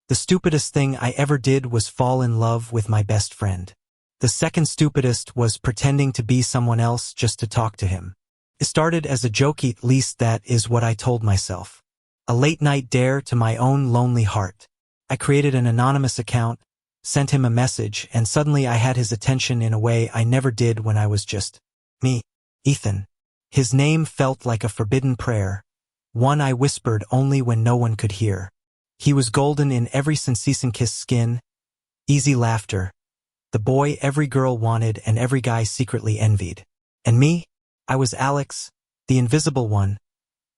The stupidest thing I ever did was fall in love with my best friend. The second stupidest was pretending to be someone else just to talk to him. It started as a joke, at least that is what I told myself. A late-night dare to my own lonely heart. I created an anonymous account, sent him a message, and suddenly I had his attention in a way I never did when I was just me, Ethan. His name felt like a forbidden prayer, one I whispered only when no one could hear. He was golden in every sense and kiss skin, easy laughter, the boy every girl wanted and every guy secretly envied. And me? I was Alex, the invisible one,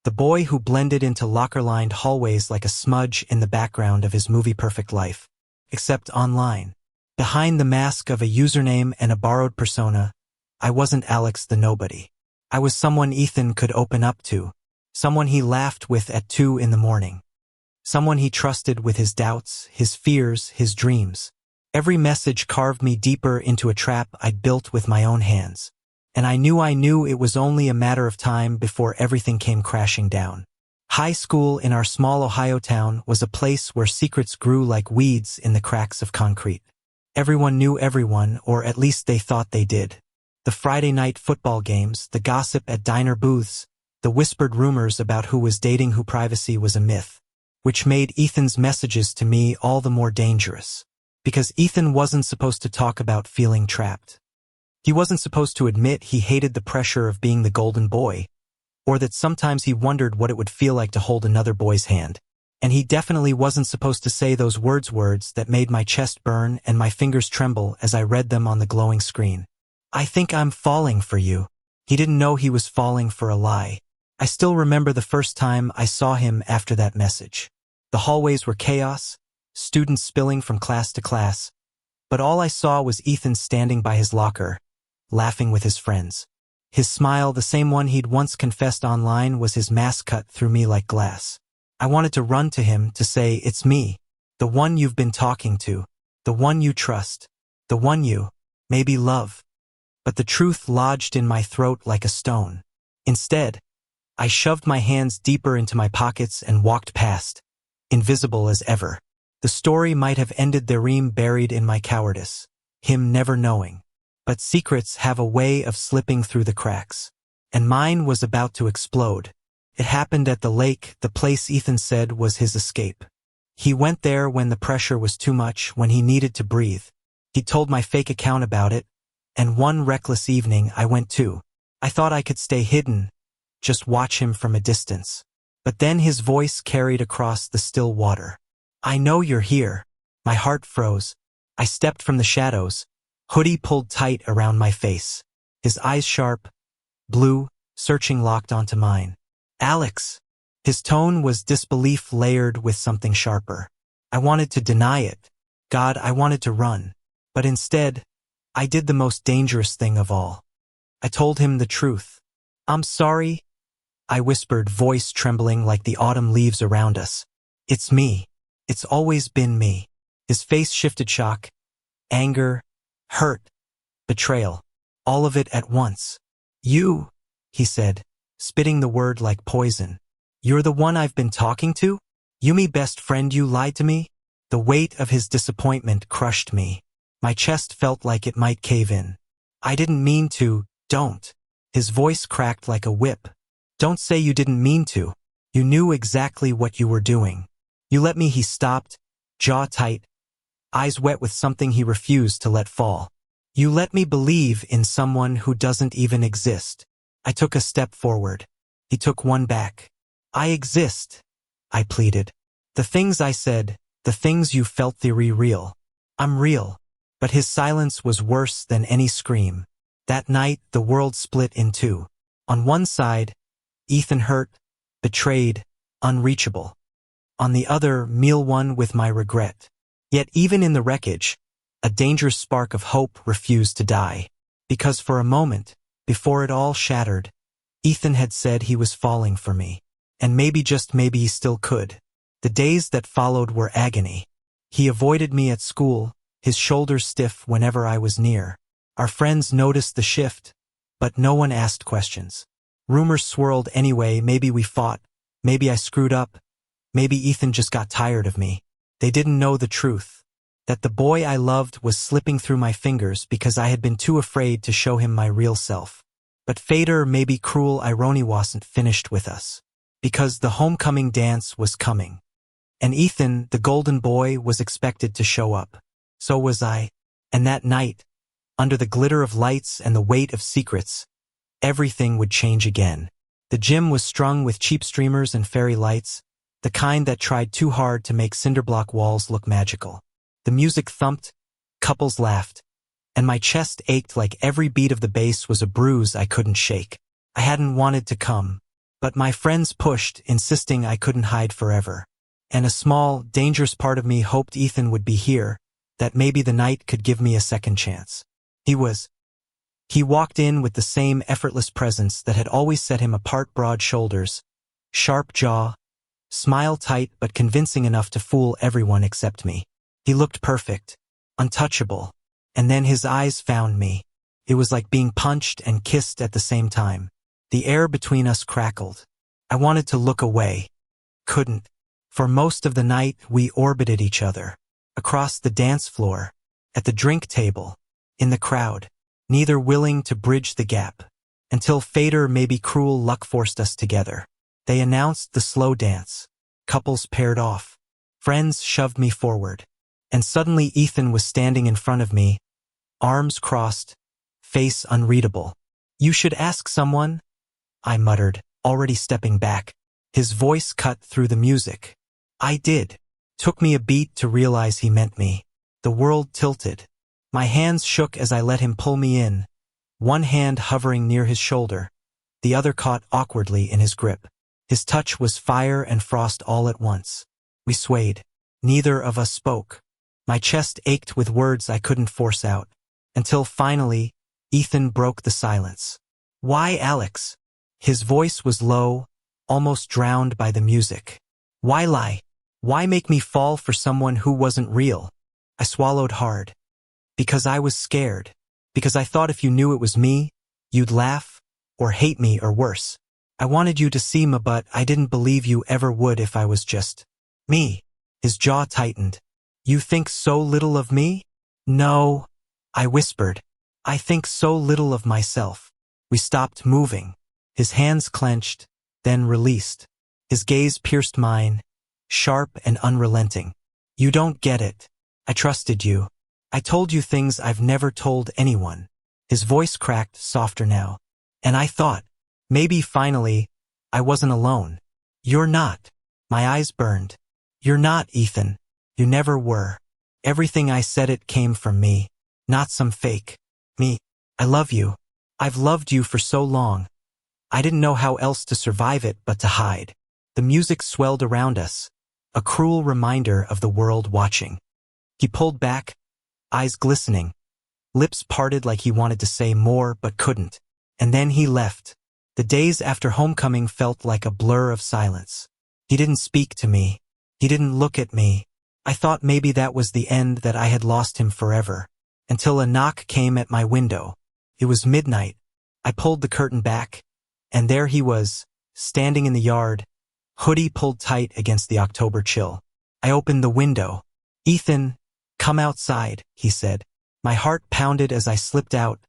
the boy who blended into locker-lined hallways like a smudge in the background of his movie-perfect life. Except online. Behind the mask of a username and a borrowed persona, I wasn't Alex the nobody. I was someone Ethan could open up to, someone he laughed with at 2 in the morning. Someone he trusted with his doubts, his fears, his dreams. Every message carved me deeper into a trap I'd built with my own hands. And I knew it was only a matter of time before everything came crashing down. High school in our small Ohio town was a place where secrets grew like weeds in the cracks of concrete. Everyone knew everyone, or at least they thought they did. The Friday night football games, the gossip at diner booths, the whispered rumors about who was dating who. Privacy was a myth, which made Ethan's messages to me all the more dangerous. Because Ethan wasn't supposed to talk about feeling trapped. He wasn't supposed to admit he hated the pressure of being the golden boy, or that sometimes he wondered what it would feel like to hold another boy's hand. And he definitely wasn't supposed to say those words that made my chest burn and my fingers tremble as I read them on the glowing screen. I think I'm falling for you. He didn't know he was falling for a lie. I still remember the first time I saw him after that message. The hallways were chaos, students spilling from class to class, but all I saw was Ethan standing by his locker, laughing with his friends. His smile, the same one he'd once confessed online, was his mask cut through me like glass. I wanted to run to him to say, "It's me, the one you've been talking to, the one you trust, the one you, maybe love." But the truth lodged in my throat like a stone. Instead, I shoved my hands deeper into my pockets and walked past, invisible as ever. The story might have ended there, buried in my cowardice, him never knowing. But secrets have a way of slipping through the cracks. And mine was about to explode. It happened at the lake, the place Ethan said was his escape. He went there when the pressure was too much, when he needed to breathe. He told my fake account about it, and one reckless evening I went too. I thought I could stay hidden, just watch him from a distance. But then his voice carried across the still water. "I know you're here." My heart froze. I stepped from the shadows, hoodie pulled tight around my face. His eyes sharp, blue, searching, locked onto mine. "Alex." His tone was disbelief layered with something sharper. I wanted to deny it. God, I wanted to run. But instead, I did the most dangerous thing of all. I told him the truth. "I'm sorry," I whispered, voice trembling like the autumn leaves around us. "It's me. It's always been me." His face shifted, shock, anger, hurt, betrayal, all of it at once. "You," he said, spitting the word like poison. "You're the one I've been talking to? You, me best friend, you lied to me?" The weight of his disappointment crushed me. My chest felt like it might cave in. "I didn't mean to, don't." His voice cracked like a whip. "Don't say you didn't mean to. You knew exactly what you were doing. You let me." He stopped, jaw tight, eyes wet with something he refused to let fall. "You let me believe in someone who doesn't even exist." I took a step forward. He took one back. "I exist," I pleaded. "The things I said, the things you felt, they're real. I'm real." But his silence was worse than any scream. That night, the world split in two. On one side, Ethan, hurt, betrayed, unreachable. On the other, one with my regret. Yet even in the wreckage, a dangerous spark of hope refused to die. Because for a moment, before it all shattered, Ethan had said he was falling for me. And maybe, just maybe, he still could. The days that followed were agony. He avoided me at school, his shoulders stiff whenever I was near. Our friends noticed the shift, but no one asked questions. Rumors swirled anyway. Maybe we fought, maybe I screwed up, maybe Ethan just got tired of me. They didn't know the truth. That the boy I loved was slipping through my fingers because I had been too afraid to show him my real self. But fater, maybe cruel irony wasn't finished with us. Because the homecoming dance was coming. And Ethan, the golden boy, was expected to show up. So was I. And that night, under the glitter of lights and the weight of secrets, everything would change again. The gym was strung with cheap streamers and fairy lights, the kind that tried too hard to make cinderblock walls look magical. The music thumped, couples laughed, and my chest ached like every beat of the bass was a bruise I couldn't shake. I hadn't wanted to come, but my friends pushed, insisting I couldn't hide forever. And a small, dangerous part of me hoped Ethan would be here, that maybe the night could give me a second chance. He walked in with the same effortless presence that had always set him apart: broad shoulders, sharp jaw, smile tight but convincing enough to fool everyone except me. He looked perfect, untouchable, and then his eyes found me. It was like being punched and kissed at the same time. The air between us crackled. I wanted to look away. Couldn't. For most of the night, we orbited each other. Across the dance floor, at the drink table, in the crowd, neither willing to bridge the gap. Until fater, maybe cruel luck forced us together. They announced the slow dance. Couples paired off. Friends shoved me forward. And suddenly Ethan was standing in front of me, arms crossed, face unreadable. "You should ask someone," I muttered, already stepping back. His voice cut through the music. "I did." Took me a beat to realize he meant me. The world tilted. My hands shook as I let him pull me in, one hand hovering near his shoulder, the other caught awkwardly in his grip. His touch was fire and frost all at once. We swayed. Neither of us spoke. My chest ached with words I couldn't force out. Until finally, Ethan broke the silence. "Why, Alex?" His voice was low, almost drowned by the music. "Why lie? Why make me fall for someone who wasn't real?" I swallowed hard. "Because I was scared. Because I thought if you knew it was me, you'd laugh, or hate me, or worse. I wanted you to see me, but I didn't believe you ever would if I was just me." His jaw tightened. "You think so little of me?" "No," I whispered. "I think so little of myself." We stopped moving. His hands clenched, then released. His gaze pierced mine, sharp and unrelenting. "You don't get it. I trusted you. I told you things I've never told anyone." His voice cracked, softer now. "And I thought, maybe finally, I wasn't alone." "You're not." My eyes burned. "You're not, Ethan. You never were. Everything I said, it came from me, not some fake me. I love you. I've loved you for so long. I didn't know how else to survive it but to hide." The music swelled around us, a cruel reminder of the world watching. He pulled back, eyes glistening, lips parted like he wanted to say more but couldn't. And then he left. The days after homecoming felt like a blur of silence. He didn't speak to me. He didn't look at me. I thought maybe that was the end, that I had lost him forever. Until a knock came at my window. It was midnight. I pulled the curtain back, and there he was, standing in the yard, hoodie pulled tight against the October chill. I opened the window. "Ethan, come outside," he said. My heart pounded as I slipped out,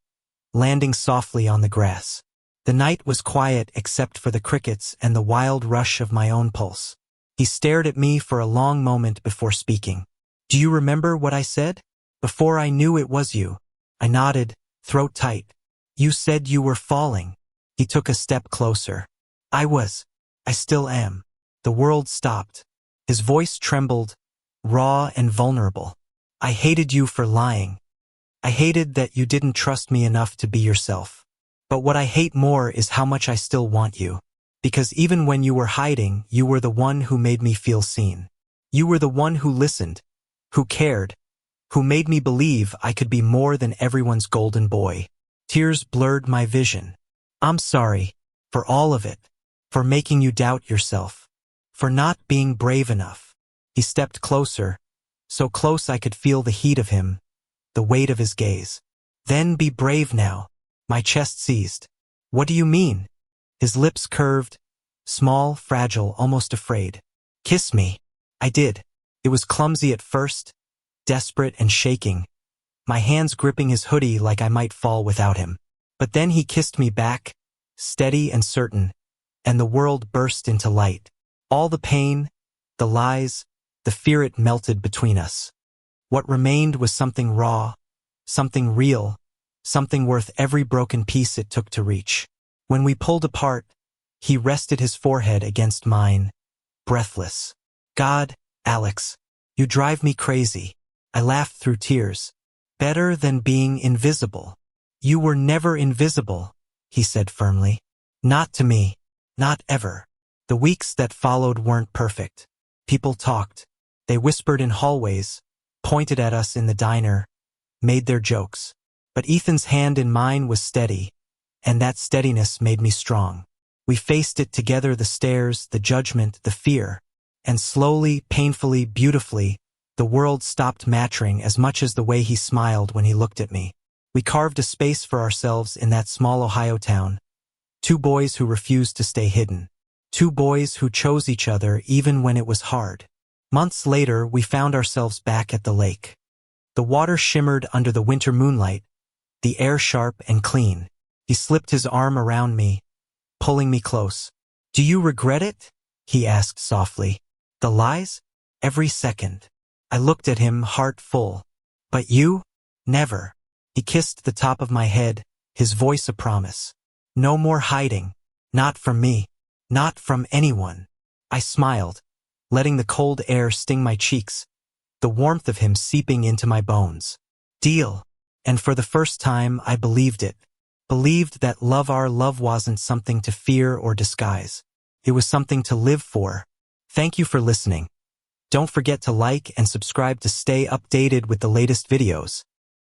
landing softly on the grass. The night was quiet except for the crickets and the wild rush of my own pulse. He stared at me for a long moment before speaking. "Do you remember what I said? Before I knew it was you." I nodded, throat tight. "You said you were falling." He took a step closer. "I was. I still am." The world stopped. His voice trembled, raw and vulnerable. "I hated you for lying. I hated that you didn't trust me enough to be yourself. But what I hate more is how much I still want you. Because even when you were hiding, you were the one who made me feel seen. You were the one who listened, who cared, who made me believe I could be more than everyone's golden boy." Tears blurred my vision. "I'm sorry. For all of it. For making you doubt yourself. For not being brave enough." He stepped closer, so close I could feel the heat of him, the weight of his gaze. "Then be brave now." My chest seized. "What do you mean?" His lips curved, small, fragile, almost afraid. "Kiss me." I did. It was clumsy at first, desperate and shaking, my hands gripping his hoodie like I might fall without him. But then he kissed me back, steady and certain, and the world burst into light. All the pain, the lies, the fear, it melted between us. What remained was something raw, something real, something worth every broken piece it took to reach. When we pulled apart, he rested his forehead against mine, breathless. God, Alex, you drive me crazy. I laughed through tears. Better than being invisible. You were never invisible, he said firmly. Not to me. Not ever. The weeks that followed weren't perfect. People talked. They whispered in hallways, pointed at us in the diner, made their jokes. But Ethan's hand in mine was steady, and that steadiness made me strong. We faced it together, the stares, the judgment, the fear. And slowly, painfully, beautifully, the world stopped mattering as much as the way he smiled when he looked at me. We carved a space for ourselves in that small Ohio town. Two boys who refused to stay hidden. Two boys who chose each other even when it was hard. Months later, we found ourselves back at the lake. The water shimmered under the winter moonlight, the air sharp and clean. He slipped his arm around me, pulling me close. Do you regret it? He asked softly. The lies? Every second. I looked at him, heart full. But you? Never. He kissed the top of my head, his voice a promise. No more hiding. Not from me. Not from anyone. I smiled, letting the cold air sting my cheeks, the warmth of him seeping into my bones. Deal. And for the first time, I believed it. Believed that our love wasn't something to fear or disguise. It was something to live for. Thank you for listening. Don't forget to like and subscribe to stay updated with the latest videos.